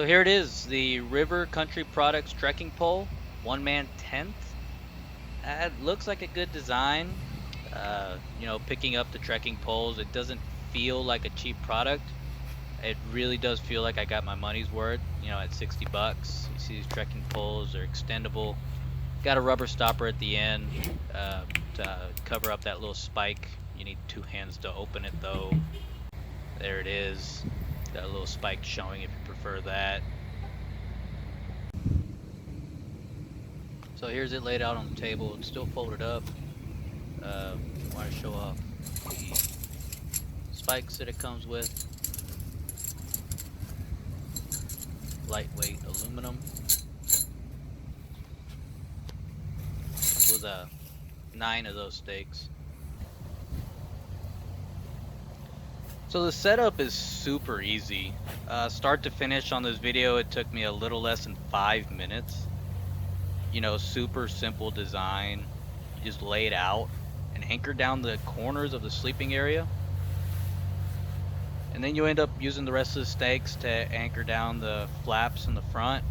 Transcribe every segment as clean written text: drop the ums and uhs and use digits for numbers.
So here it is, the River Country Products trekking pole, one man tent. It looks like a good design. Picking up the trekking poles, it doesn't feel like a cheap product. It really does feel like I got my money's worth. At 60 bucks. You see these trekking poles are extendable. Got a rubber stopper at the end to cover up that little spike. You need two hands to open it though. There it is. Got a little spike showing if you prefer that. So here's it laid out on the table. It's still folded up. Want to show off the spikes that it comes with. Lightweight aluminum. Comes with 9 of those stakes. So the setup is super easy. Start to finish on this video, it took me a little less than 5 minutes. Super simple design. You just lay it out and anchor down the corners of the sleeping area. And then you end up using the rest of the stakes to anchor down the flaps in the front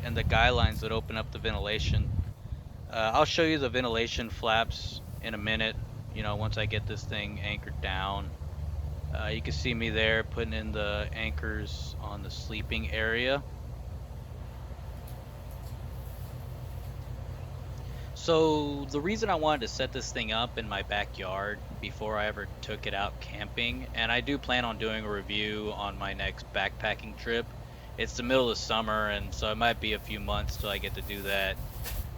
and the guy lines that open up the ventilation. I'll show you the ventilation flaps in a minute, once I get this thing anchored down. You can see me there putting in the anchors on the sleeping area. So the reason I wanted to set this thing up in my backyard before I ever took it out camping, and I do plan on doing a review on my next backpacking trip. It's the middle of summer, and so it might be a few months till I get to do that.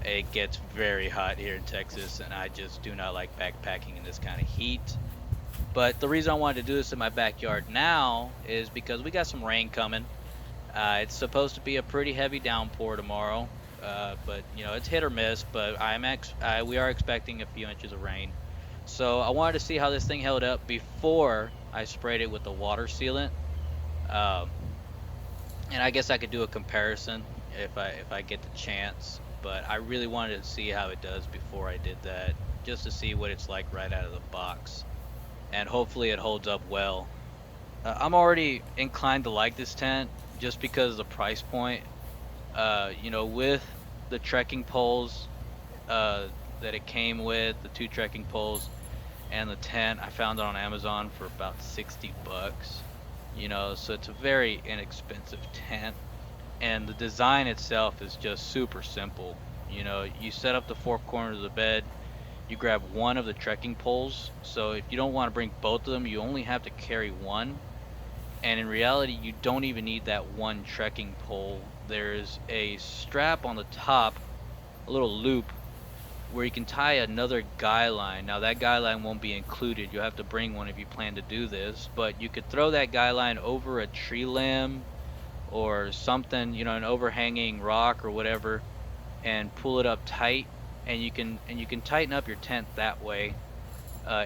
It gets very hot here in Texas, and I just do not like backpacking in this kind of heat. But the reason I wanted to do this in my backyard now is because we got some rain coming. It's supposed to be a pretty heavy downpour tomorrow, but it's hit or miss. But we are expecting a few inches of rain. So I wanted to see how this thing held up before I sprayed it with the water sealant. Um, and I guess I could do a comparison if I get the chance. But I really wanted to see how it does before I did that, just to see what it's like right out of the box. And hopefully it holds up well. I'm already inclined to like this tent just because of the price point. With the trekking poles that it came with, the 2 trekking poles and the tent, I found it on Amazon for about 60 bucks. So it's a very inexpensive tent, and the design itself is just super simple. You set up the 4 corners of the bed, you grab one of the trekking poles. So if you don't want to bring both of them, you only have to carry one. And in reality, you don't even need that one trekking pole. There's a strap on the top, a little loop, where you can tie another guy line. Now that guy line won't be included. You'll have to bring one if you plan to do this. But you could throw that guy line over a tree limb or something, an overhanging rock or whatever, and pull it up tight. And you can tighten up your tent that way.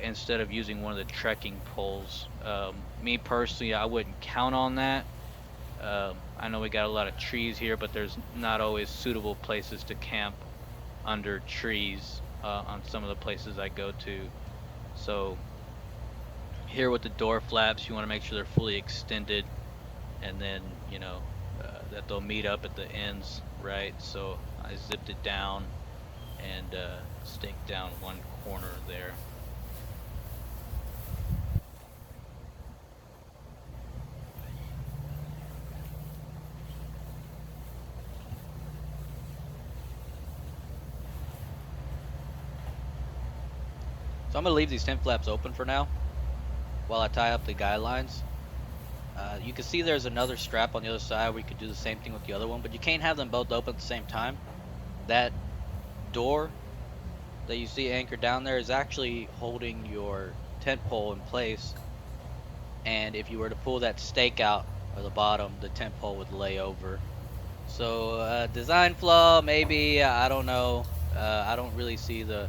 Instead of using one of the trekking poles. Me personally, I wouldn't count on that. I know we got a lot of trees here, but there's not always suitable places to camp under trees on some of the places I go to. So here with the door flaps, you want to make sure they're fully extended, and then that they'll meet up at the ends, right? So I zipped it down and staked down one corner there. So I'm going to leave these tent flaps open for now while I tie up the guy lines. You can see there's another strap on the other side where you could do the same thing with the other one, but you can't have them both open at the same time. That door that you see anchored down there is actually holding your tent pole in place, and if you were to pull that stake out of the bottom, the tent pole would lay over. So design flaw, maybe, I don't know. I don't really see the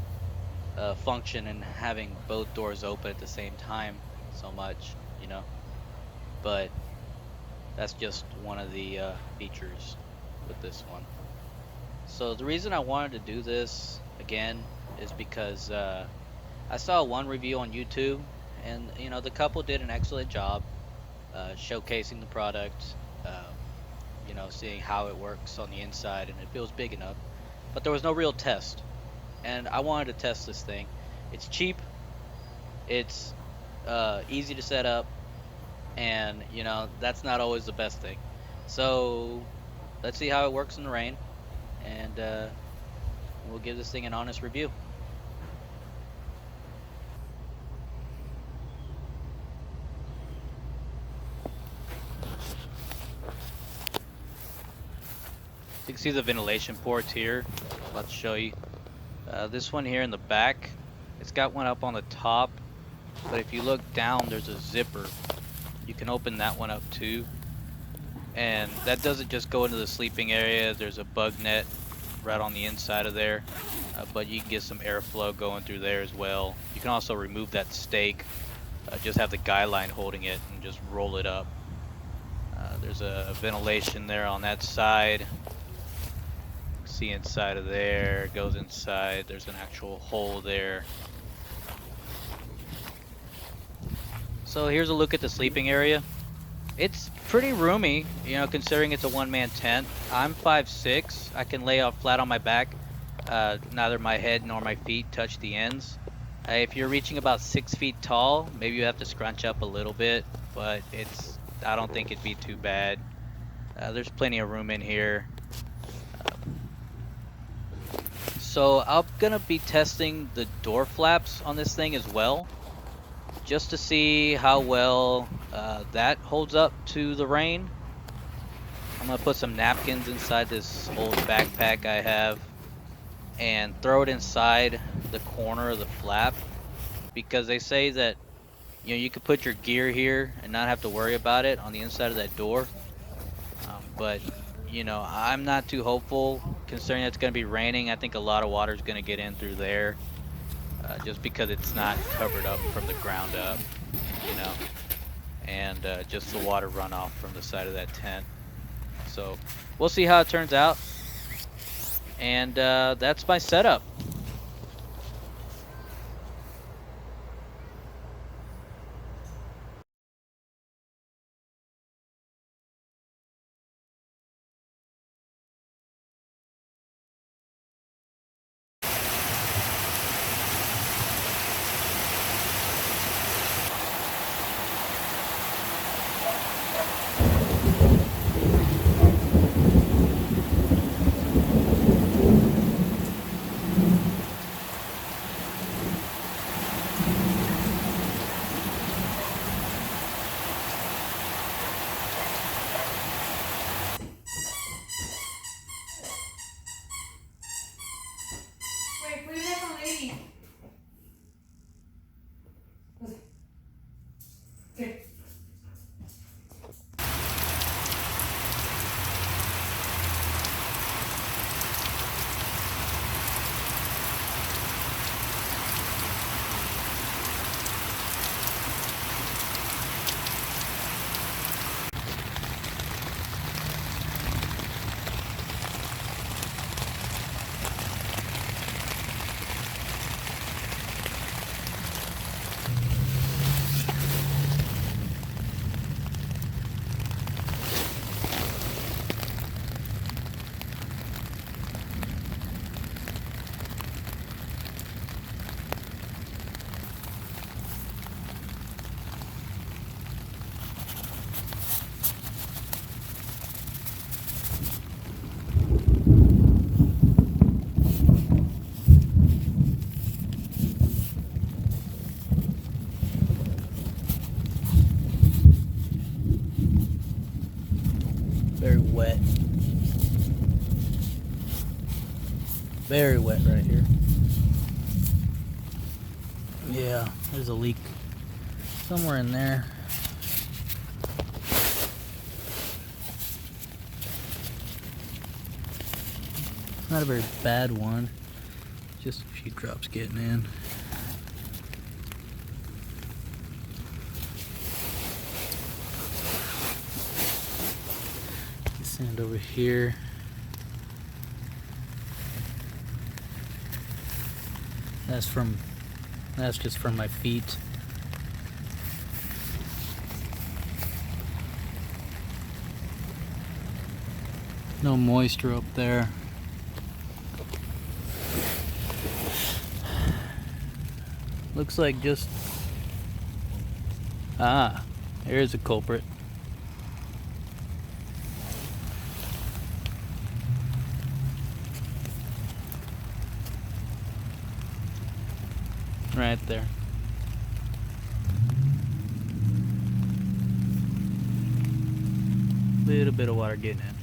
function in having both doors open at the same time so much, but that's just one of the features with this one. So the reason I wanted to do this again is because I saw one review on YouTube, and the couple did an excellent job showcasing the product. you know, seeing how it works on the inside and if it was big enough. But there was no real test, and I wanted to test this thing. It's cheap, it's easy to set up, and you know that's not always the best thing. So let's see how it works in the rain, and we'll give this thing an honest review. You can see the ventilation ports here. I'm about to show you. This one here in the back, it's got one up on the top, but if you look down, there's a zipper. You can open that one up too. And that doesn't just go into the sleeping area. There's a bug net right on the inside of there, but you can get some airflow going through there as well. You can also remove that stake, just have the guy line holding it and just roll it up. There's a ventilation there on that side. See inside of there, it goes inside. There's an actual hole there. So here's a look at the sleeping area. It's pretty roomy, you know, considering it's a one-man tent. I'm 5'6". I can lay out flat on my back. Neither my head nor my feet touch the ends. If you're reaching about 6 feet tall, maybe you have to scrunch up a little bit, but I don't think it'd be too bad. There's plenty of room in here. So I'm gonna be testing the door flaps on this thing as well, just to see how well that holds up to the rain. I'm gonna put some napkins inside this old backpack I have and throw it inside the corner of the flap, because they say that, you know, you could put your gear here and not have to worry about it on the inside of that door. But you know, I'm not too hopeful considering it's going to be raining. I think a lot of water is going to get in through there, just because it's not covered up from the ground up, you know, and just the water runoff from the side of that tent. So we'll see how it turns out, and that's my setup. Wait, put it back on lady. Okay. Very wet. Very wet right here. Yeah, there's a leak somewhere in there. Not a very bad one. Just a few drops getting in. Sand over here. That's just from my feet. No moisture up there. Looks like just... Ah, here's a culprit. Right there. Little bit of water getting in.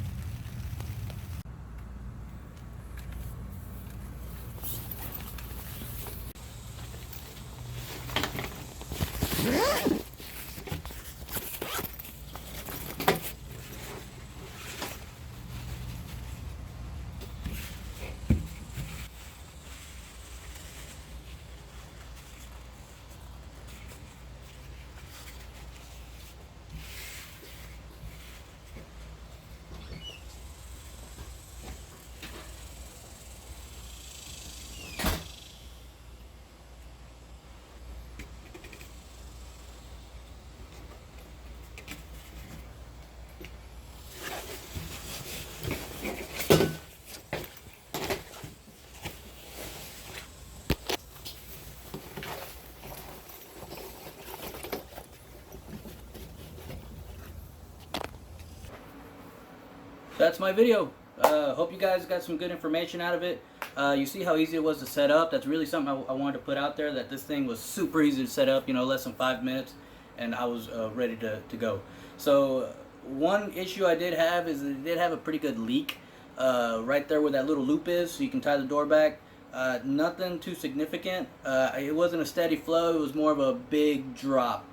That's my video. Hope you guys got some good information out of it. You see how easy it was to set up. That's really something I wanted to put out there, that this thing was super easy to set up, you know, less than 5 minutes, and I was ready to go. So one issue I did have is that it did have a pretty good leak right there where that little loop is, so you can tie the door back. Nothing too significant. It wasn't a steady flow. It was more of a big drop,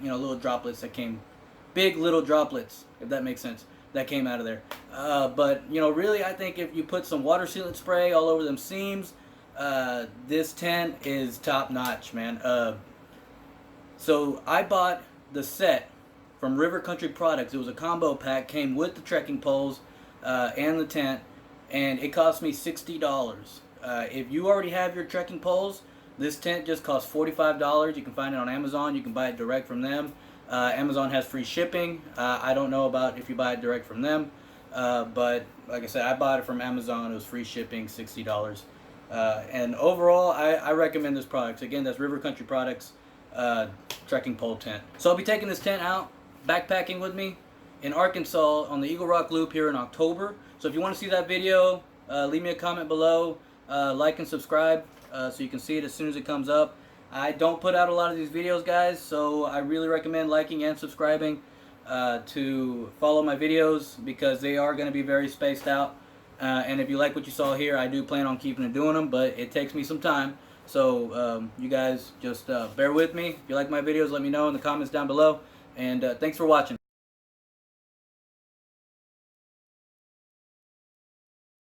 you know, little droplets that came, big little droplets, if that makes sense, that came out of there. But, you know, really, I think if you put some water sealant spray all over them seams, this tent is top notch, man. So I bought the set from River Country Products. It was a combo pack, came with the trekking poles and the tent, and it cost me $60. If you already have your trekking poles, this tent just costs $45. You can find it on Amazon. You can buy it direct from them. Amazon has free shipping. I don't know about if you buy it direct from them, but like I said, I bought it from Amazon. It was free shipping, $60. And overall, I recommend this product. Again, that's River Country Products trekking pole tent. So I'll be taking this tent out, backpacking with me in Arkansas on the Eagle Rock Loop here in October. So if you want to see that video, leave me a comment below, like and subscribe so you can see it as soon as it comes up. I don't put out a lot of these videos, guys, so I really recommend liking and subscribing to follow my videos, because they are going to be very spaced out. And if you like what you saw here, I do plan on keeping and doing them, but it takes me some time. So you guys just bear with me. If you like my videos, let me know in the comments down below. And thanks for watching.